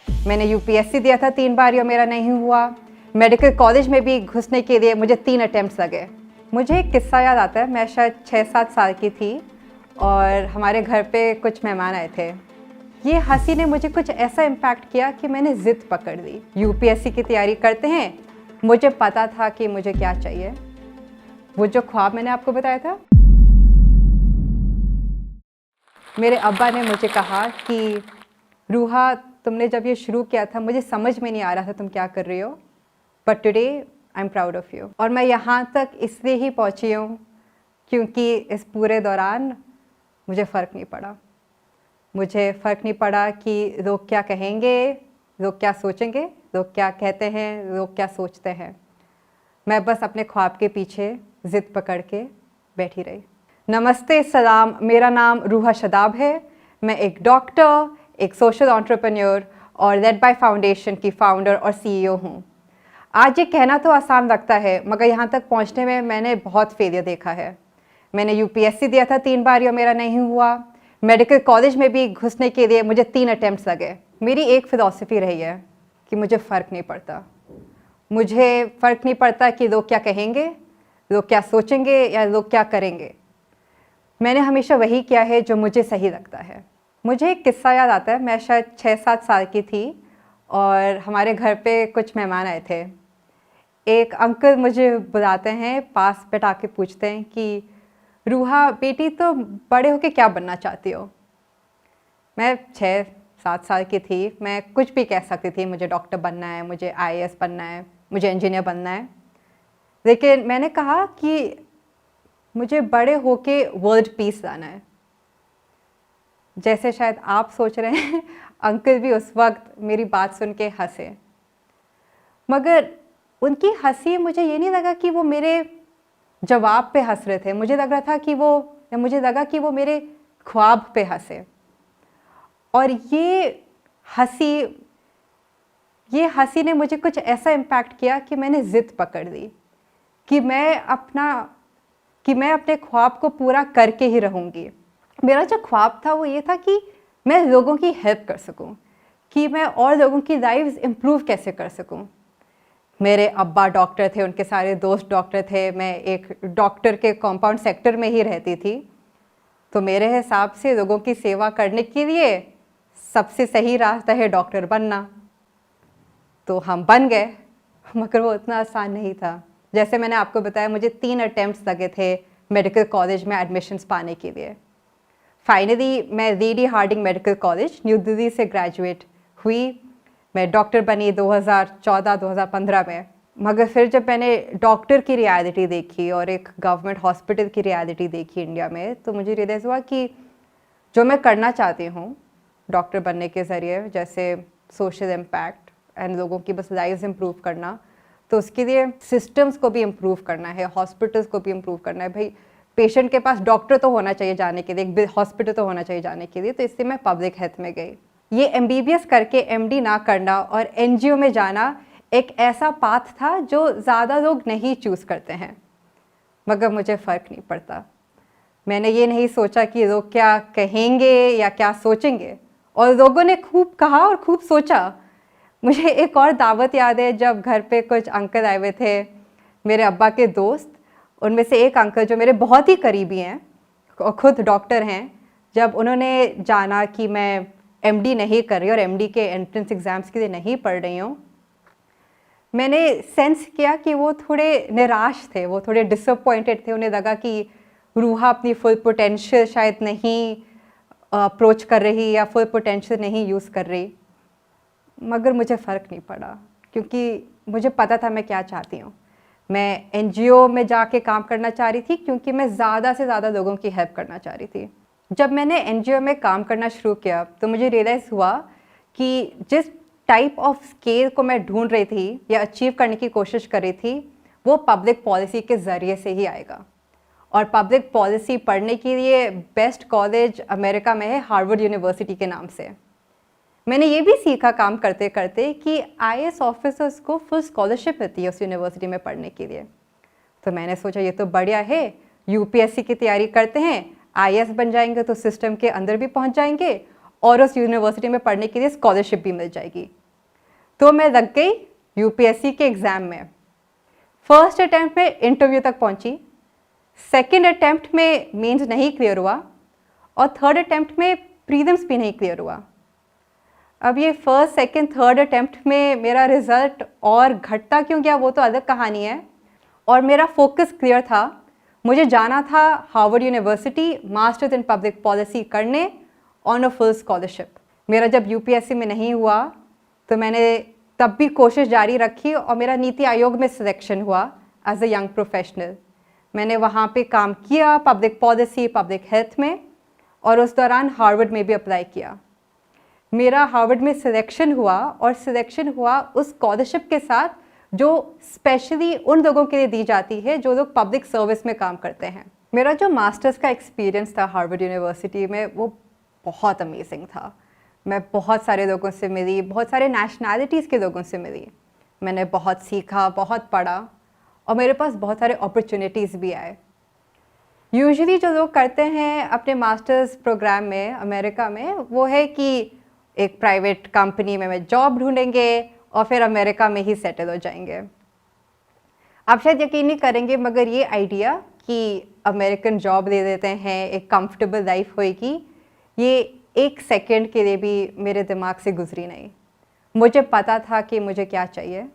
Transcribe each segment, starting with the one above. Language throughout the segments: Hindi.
मैंने यूपीएससी दिया था 3 बार और मेरा नहीं हुआ। मेडिकल कॉलेज में भी घुसने के लिए मुझे 3 अटेम्प्ट्स लगे। मुझे एक किस्सा याद आता है, मैं शायद 6-7 साल की थी और हमारे घर पे कुछ मेहमान आए थे। ये हंसी ने मुझे कुछ ऐसा इम्पैक्ट किया कि मैंने ज़िद पकड़ ली। यूपीएससी की तैयारी करते हैं, मुझे पता था कि मुझे क्या चाहिए। वो जो ख्वाब मैंने आपको बताया था, मेरे अब्बा ने मुझे कहा कि रूहा, तुमने जब ये शुरू किया था मुझे समझ में नहीं आ रहा था तुम क्या कर रही हो, but today I am proud of you. और मैं यहाँ तक इसलिए ही पहुँची हूँ क्योंकि इस पूरे दौरान मुझे फ़र्क नहीं पड़ा। मुझे फ़र्क नहीं पड़ा कि लोग क्या कहेंगे, लोग क्या सोचेंगे, लोग क्या कहते हैं, लोग क्या सोचते हैं। मैं बस अपने ख्वाब के पीछे ज़िद पकड़ के बैठी रही। नमस्ते, सलाम, मेरा नाम रूहा शदाब है। मैं एक डॉक्टर, एक सोशल एंटरप्रेन्योर और लेड बाय फाउंडेशन की फाउंडर और सीईओ हूँ। आज ये कहना तो आसान लगता है, मगर यहाँ तक पहुँचने में मैंने बहुत फेलियर देखा है। मैंने यूपीएससी दिया था 3 बार और मेरा नहीं हुआ। मेडिकल कॉलेज में भी घुसने के लिए मुझे 3 अटेम्प्ट्स लगे। मेरी एक फ़िलॉसफी रही है कि मुझे फ़र्क नहीं पड़ता। मुझे फ़र्क नहीं पड़ता कि लोग क्या कहेंगे, लोग क्या सोचेंगे या लोग क्या करेंगे। मैंने हमेशा वही किया है जो मुझे सही लगता है। मुझे एक किस्सा याद आता है, मैं शायद 6-7 साल की थी और हमारे घर पे कुछ मेहमान आए थे। एक अंकल मुझे बुलाते हैं, पास बैठा के पूछते हैं कि रूहा बेटी, तो बड़े होके क्या बनना चाहती हो। मैं 6-7 साल की थी, मैं कुछ भी कह सकती थी, मुझे डॉक्टर बनना है, मुझे आईएएस बनना है, मुझे इंजीनियर बनना है। लेकिन मैंने कहा कि मुझे बड़े होके वर्ल्ड पीस लाना है। जैसे शायद आप सोच रहे हैं, अंकल भी उस वक्त मेरी बात सुन के हंसे, मगर उनकी हंसी, मुझे ये नहीं लगा कि वो मेरे जवाब पे हंस रहे थे। मुझे लग रहा था कि मुझे लगा कि वो मेरे ख्वाब पे हंसे। और ये हंसी ने मुझे कुछ ऐसा इम्पैक्ट किया कि मैंने ज़िद पकड़ ली कि मैं अपने ख्वाब को पूरा करके ही रहूँगी। मेरा जो ख्वाब था वो ये था कि मैं लोगों की हेल्प कर सकूं, कि मैं और लोगों की लाइव्स इम्प्रूव कैसे कर सकूं। मेरे अब्बा डॉक्टर थे, उनके सारे दोस्त डॉक्टर थे, मैं एक डॉक्टर के कॉम्पाउंड सेक्टर में ही रहती थी। तो मेरे हिसाब से लोगों की सेवा करने के लिए सबसे सही रास्ता है डॉक्टर बनना। तो हम बन गए, मगर वो उतना आसान नहीं था। जैसे मैंने आपको बताया, मुझे 3 अटेम्प्ट्स लगे थे मेडिकल कॉलेज में एडमिशन्स पाने के लिए। फाइनली मैं Lady Hardinge medical college New Delhi से ग्रेजुएट हुई। मैं डॉक्टर बनी 2014-2015 में। मगर फिर जब मैंने डॉक्टर की रियलिटी देखी और एक गवर्नमेंट हॉस्पिटल की रियलिटी देखी इंडिया में, तो मुझे रियलाइज़ हुआ कि जो मैं करना चाहती हूँ डॉक्टर बनने के ज़रिए, जैसे सोशल इम्पैक्ट एंड लोगों की बस लाइव्स इम्प्रूव करना, तो उसके लिए सिस्टम्स को भी इम्प्रूव करना है, हॉस्पिटल्स को भी इम्प्रूव करना है। भाई, पेशेंट के पास डॉक्टर तो होना चाहिए जाने के लिए, एक हॉस्पिटल तो होना चाहिए जाने के लिए। तो इससे मैं पब्लिक हेल्थ में गई। ये एमबीबीएस करके एमडी ना करना और एनजीओ में जाना एक ऐसा पाथ था जो ज़्यादा लोग नहीं चूज़ करते हैं, मगर मुझे फ़र्क नहीं पड़ता। मैंने ये नहीं सोचा कि लोग क्या कहेंगे या क्या सोचेंगे, और लोगों ने खूब कहा और खूब सोचा। मुझे एक और दावत याद है, जब घर पे कुछ अंकल आए हुए थे, मेरे अब्बा के दोस्त। उनमें से एक अंकल जो मेरे बहुत ही करीबी हैं और ख़ुद डॉक्टर हैं, जब उन्होंने जाना कि मैं एमडी नहीं कर रही और एमडी के एंट्रेंस एग्ज़ाम्स के लिए नहीं पढ़ रही हूँ, मैंने सेंस किया कि वो थोड़े निराश थे, वो थोड़े डिसअपॉइंटेड थे। उन्हें लगा कि रूहा अपनी फुल पोटेंशियल शायद नहीं अप्रोच कर रही या फुल पोटेंशियल नहीं यूज़ कर रही। मगर मुझे फ़र्क नहीं पड़ा, क्योंकि मुझे पता था मैं क्या चाहती हूँ। मैं एनजीओ में जाके काम करना चाह रही थी क्योंकि मैं ज़्यादा से ज़्यादा लोगों की हेल्प करना चाह रही थी। जब मैंने एनजीओ में काम करना शुरू किया तो मुझे रियलाइज़ हुआ कि जिस टाइप ऑफ स्केल को मैं ढूंढ रही थी या अचीव करने की कोशिश कर रही थी, वो पब्लिक पॉलिसी के ज़रिए से ही आएगा। और पब्लिक पॉलिसी पढ़ने के लिए बेस्ट कॉलेज अमेरिका में है, हार्वर्ड यूनिवर्सिटी के नाम से। मैंने ये भी सीखा काम करते करते कि आईएएस ऑफिसर्स को फुल स्कॉलरशिप मिलती है उस यूनिवर्सिटी में पढ़ने के लिए। तो मैंने सोचा ये तो बढ़िया है, यूपीएससी की तैयारी करते हैं, आईएएस बन जाएंगे तो सिस्टम के अंदर भी पहुंच जाएंगे और उस यूनिवर्सिटी में पढ़ने के लिए स्कॉलरशिप भी मिल जाएगी। तो मैं लग गई यूपीएससी के एग्ज़ाम में। फर्स्ट अटैम्प्ट में इंटरव्यू तक पहुंची, सेकंड अटैम्प्ट में मेंस नहीं क्लियर हुआ और थर्ड अटैम्प्ट में प्रीलिम्स भी नहीं क्लियर हुआ। अब ये फर्स्ट सेकंड थर्ड अटैम्प्ट में मेरा रिज़ल्ट और घटता क्यों गया वो तो अलग कहानी है। और मेरा फोकस क्लियर था, मुझे जाना था Harvard university masters in public policy करने ऑन अ फुल स्कॉलरशिप। मेरा जब यूपीएससी में नहीं हुआ तो मैंने तब भी कोशिश जारी रखी और मेरा नीति आयोग में सिलेक्शन हुआ एज अ यंग प्रोफेशनल। मैंने वहाँ पे काम किया पब्लिक पॉलिसी पब्लिक हेल्थ में, और उस दौरान हार्वर्ड में भी अप्लाई किया। मेरा हार्वर्ड में सिलेक्शन हुआ, और सिलेक्शन हुआ उस स्कॉलरशिप के साथ जो स्पेशली उन लोगों के लिए दी जाती है जो लोग पब्लिक सर्विस में काम करते हैं। मेरा जो मास्टर्स का एक्सपीरियंस था हार्वर्ड यूनिवर्सिटी में वो बहुत अमेजिंग था। मैं बहुत सारे लोगों से मिली, बहुत सारे नेशनैलिटीज़ के लोगों से मिली। मैंने बहुत सीखा, बहुत पढ़ा, और मेरे पास बहुत सारे अपॉर्चुनिटीज़ भी आए। यूजुअली जो लोग करते हैं अपने मास्टर्स प्रोग्राम में अमेरिका में वो है कि एक प्राइवेट कंपनी में जॉब ढूंढेंगे और फिर अमेरिका में ही सेटल हो जाएंगे। आप शायद यकीन नहीं करेंगे मगर ये आइडिया कि अमेरिकन जॉब दे देते हैं, एक कंफर्टेबल लाइफ होएगी, ये एक सेकंड के लिए भी मेरे दिमाग से गुजरी नहीं। मुझे पता था कि मुझे क्या चाहिए।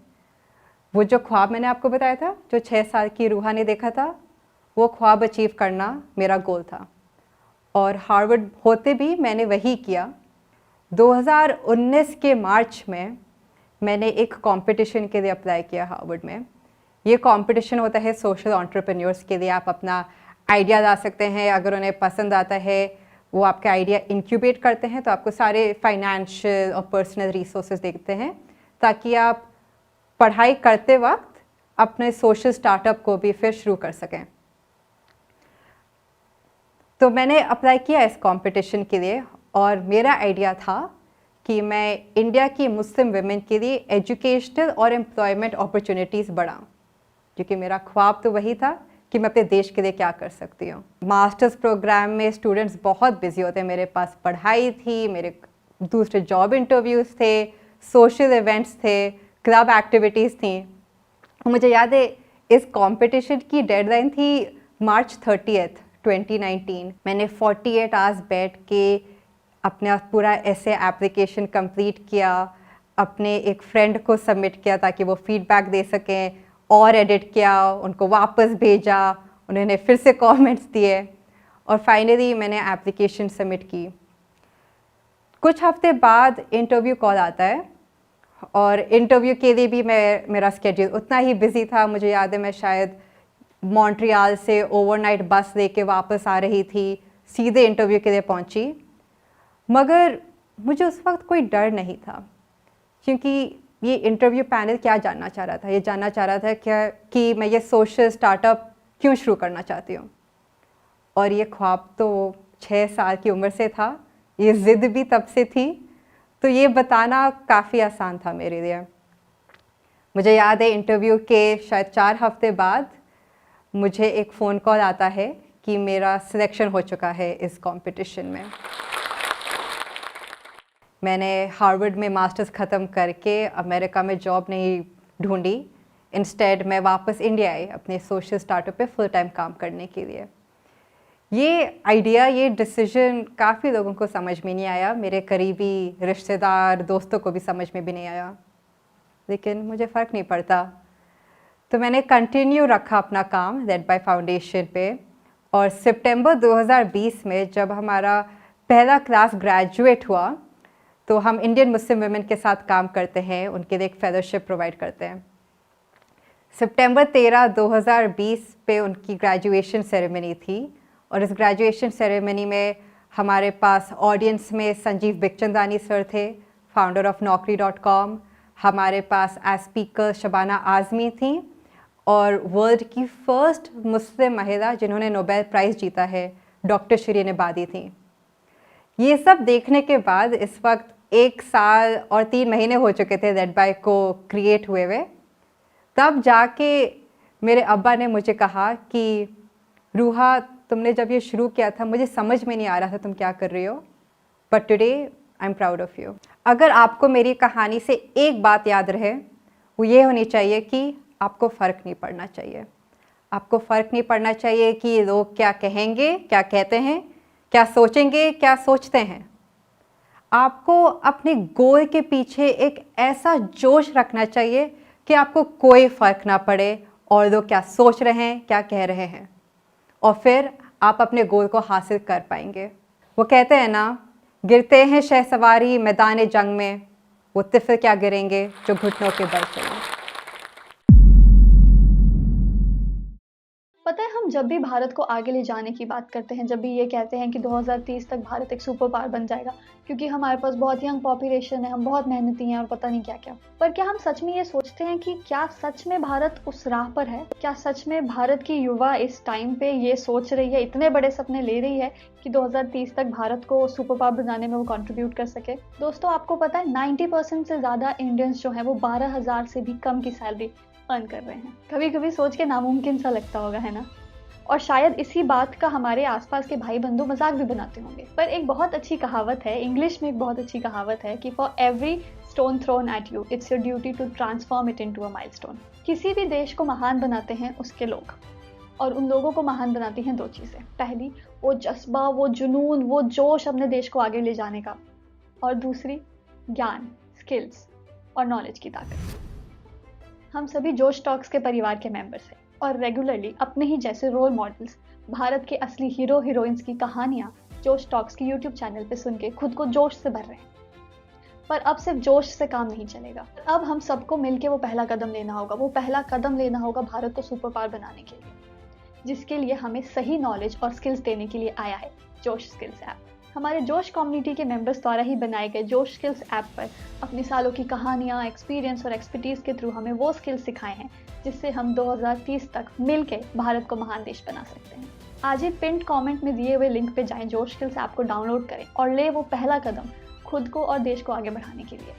वो जो ख्वाब मैंने आपको बताया था, जो 6 साल की रूहा ने देखा था, वो ख्वाब अचीव करना मेरा गोल था। और हार्वर्ड होते भी मैंने वही किया। 2019 के मार्च में मैंने एक कंपटीशन के लिए अप्लाई किया हार्वर्ड में। ये कंपटीशन होता है सोशल एंटरप्रेन्योर्स के लिए। आप अपना आइडिया ला सकते हैं, अगर उन्हें पसंद आता है वो आपका आइडिया इंक्यूबेट करते हैं तो आपको सारे फाइनेंशियल और पर्सनल रिसोर्सेज देते हैं ताकि आप पढ़ाई करते वक्त अपने सोशल स्टार्टअप को भी फिर शुरू कर सकें। तो मैंने अप्लाई किया इस कंपटीशन के लिए, और मेरा आइडिया था कि मैं इंडिया की मुस्लिम वुमेन के लिए एजुकेशनल और एम्प्लॉयमेंट अपॉर्चुनिटीज़ बढ़ाऊँ, क्योंकि मेरा ख्वाब तो वही था कि मैं अपने देश के लिए क्या कर सकती हूँ। मास्टर्स प्रोग्राम में स्टूडेंट्स बहुत बिजी होते हैं। मेरे पास पढ़ाई थी, मेरे दूसरे जॉब इंटरव्यूज़ थे, सोशल इवेंट्स थे, क्लब एक्टिविटीज़ थी। मुझे याद है इस कंपटीशन की डेडलाइन थी मार्च 30, 2019। मैंने 48 आवर्स बैठ के अपना पूरा ऐसे एप्लीकेशन कंप्लीट किया, अपने एक फ्रेंड को सबमिट किया ताकि वो फीडबैक दे सकें, और एडिट किया, उनको वापस भेजा, उन्होंने फिर से कमेंट्स दिए, और फाइनली मैंने एप्लीकेशन सबमिट की। कुछ हफ्ते बाद इंटरव्यू कॉल आता है, और इंटरव्यू के लिए भी मेरा स्केड्यूल उतना ही बिजी था। मुझे याद है मैं शायद मॉन्ट्रियल से ओवरनाइट बस लेके वापस आ रही थी, सीधे इंटरव्यू के लिए पहुंची। मगर मुझे उस वक्त कोई डर नहीं था, क्योंकि ये इंटरव्यू पैनल क्या जानना चाह रहा था, ये जानना चाह रहा था क्या कि मैं ये सोशल स्टार्टअप क्यों शुरू करना चाहती हूँ। और ये ख्वाब तो 6 साल की उम्र से था, ये ज़िद भी तब से थी, तो ये बताना काफ़ी आसान था मेरे लिए। मुझे याद है इंटरव्यू के शायद 4 हफ्ते बाद मुझे एक फ़ोन कॉल आता है कि मेरा सिलेक्शन हो चुका है इस कंपटीशन में। मैंने हार्वर्ड में मास्टर्स ख़त्म करके अमेरिका में जॉब नहीं ढूंढी, इंस्टेड मैं वापस इंडिया आई अपने सोशल स्टार्टअप पे फुल टाइम काम करने के लिए। ये आइडिया, ये डिसीजन काफ़ी लोगों को समझ में नहीं आया, मेरे करीबी रिश्तेदार दोस्तों को भी समझ में भी नहीं आया, लेकिन मुझे फ़र्क नहीं पड़ता। तो मैंने कंटिन्यू रखा अपना काम लेड बाय फाउंडेशन पे, और सितंबर 2020 में जब हमारा पहला क्लास ग्रेजुएट हुआ तो हम इंडियन मुस्लिम वुमेन के साथ काम करते हैं, उनके लिए एक फेलोशिप प्रोवाइड करते हैं। सितंबर 13, 2020 पे उनकी ग्रेजुएशन सेरेमनी थी, और इस ग्रेजुएशन सेरेमनी में हमारे पास ऑडियंस में संजीव बिखचंदानी सर थे, फाउंडर ऑफ Naukri.com। हमारे पास एज स्पीकर शबाना आज़मी थी, और वर्ल्ड की फर्स्ट मुस्लिम महिला जिन्होंने नोबेल प्राइज़ जीता है डॉक्टर शिरीन इबादी थी। ये सब देखने के बाद इस वक्त 1 साल और 3 महीने हो चुके थे लेड बाय को क्रिएट हुए हुए। तब जाके मेरे अब्बा ने मुझे कहा कि रूहा, तुमने जब ये शुरू किया था मुझे समझ में नहीं आ रहा था तुम क्या कर रही हो, but today I am proud of you. अगर आपको मेरी कहानी से एक बात याद रहे, वो ये होनी चाहिए कि आपको फ़र्क नहीं पड़ना चाहिए। आपको फ़र्क नहीं पड़ना चाहिए कि लोग क्या कहेंगे, क्या कहते हैं, क्या सोचेंगे, क्या सोचते हैं। आपको अपने गोल के पीछे एक ऐसा जोश रखना चाहिए कि आपको कोई फ़र्क ना पड़े और लोग क्या सोच रहे हैं, क्या कह रहे हैं, और फिर आप अपने गोल को हासिल कर पाएंगे। वो कहते हैं ना, गिरते हैं शहसवारी मैदान जंग में, वो तिफ़ल क्या गिरेंगे जो घुटनों के बल चले। पता है, हम जब भी भारत को आगे ले जाने की बात करते हैं, जब भी ये कहते हैं कि 2030 तक भारत एक सुपर पावर बन जाएगा क्योंकि हमारे पास बहुत यंग पॉपुलेशन है, हम बहुत मेहनती हैं और पता नहीं क्या क्या, पर क्या हम सच में ये सोचते हैं कि क्या सच में भारत उस राह पर है? क्या सच में भारत की युवा इस टाइम पे ये सोच रही है, इतने बड़े सपने ले रही है कि 2030 तक भारत को सुपर पावर बनाने में वो कंट्रीब्यूट कर सके? दोस्तों, आपको पता है 90% से ज़्यादा इंडियंस जो हैं वो 12,000 से भी कम की सैलरी अर्न कर रहे हैं। कभी कभी सोच के नामुमकिन सा लगता होगा, है ना? और शायद इसी बात का हमारे आसपास के भाई बंधु मजाक भी बनाते होंगे। पर एक बहुत अच्छी कहावत है, इंग्लिश में एक बहुत अच्छी कहावत है कि for every stone thrown at you it's your duty to transform it into a milestone. किसी भी देश को महान बनाते हैं उसके लोग, और उन लोगों को महान बनाती हैं दो चीज़ें। पहली, वो जज्बा, वो जुनून, वो जोश अपने देश को आगे ले जाने का, और दूसरी, ज्ञान, स्किल्स और नॉलेज की ताकत। हम सभी जोश टॉक्स के परिवार के मेंबर्स हैं और रेगुलरली अपने ही जैसे रोल मॉडल्स, भारत के असली हीरो हीरोइंस की कहानियाँ जोश टॉक्स के यूट्यूब चैनल पे सुन के खुद को जोश से भर रहे हैं। पर अब सिर्फ जोश से काम नहीं चलेगा। अब हम सबको मिलके वो पहला कदम लेना होगा। वो पहला कदम लेना होगा भारत को सुपर पावर बनाने के लिए, जिसके लिए हमें सही नॉलेज और स्किल्स देने के लिए आया है जोश स्किल्स ऐप। हमारे जोश कम्युनिटी के मेंबर्स द्वारा ही बनाए गए जोश स्किल्स ऐप पर अपनी सालों की कहानियाँ, एक्सपीरियंस और एक्सपर्टीज़ के थ्रू हमें वो स्किल्स सिखाए हैं जिससे हम 2030 तक मिलके भारत को महान देश बना सकते हैं। आज ही पिंड कमेंट में दिए हुए लिंक पे जाएं, जोश स्किल्स ऐप को डाउनलोड करें और ले वो पहला कदम खुद को और देश को आगे बढ़ाने के लिए।